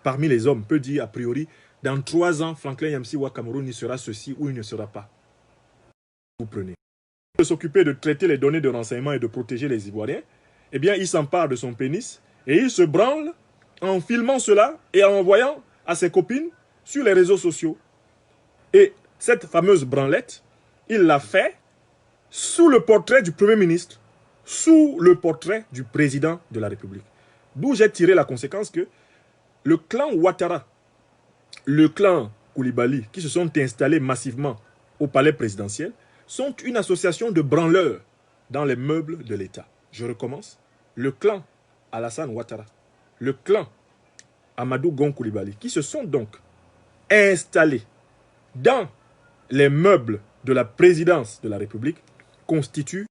parmi les hommes, peut dire a priori, dans 3 ans, Franklin Yamsiwa Cameroun, il sera ceci ou il ne sera pas? Vous prenez. De s'occuper de traiter les données de renseignement et de protéger les Ivoiriens, eh bien, il s'empare de son pénis et il se branle en filmant cela et en envoyant à ses copines sur les réseaux sociaux. Et cette fameuse branlette, il l'a fait sous le portrait du Premier ministre, sous le portrait du président de la République. D'où j'ai tiré la conséquence que le clan Ouattara, le clan Koulibaly, qui se sont installés massivement au palais présidentiel, sont une association de branleurs dans les meubles de l'État. Je recommence. Le clan Alassane Ouattara, le clan Amadou Gon Koulibaly, qui se sont donc installés dans les meubles de la présidence de la République, constituent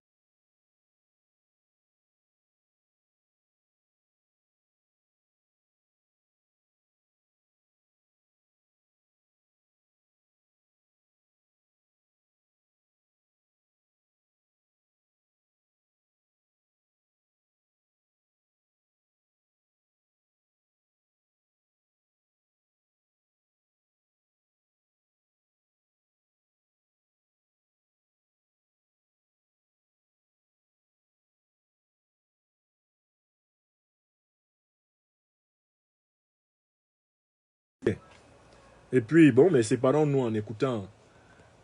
Et puis, bon, mais séparons-nous en écoutant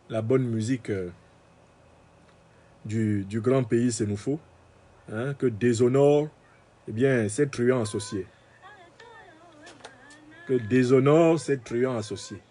la bonne musique du grand pays Sénoufo, hein, que déshonore, eh bien, ces truands associés. Que déshonore ces truands associés.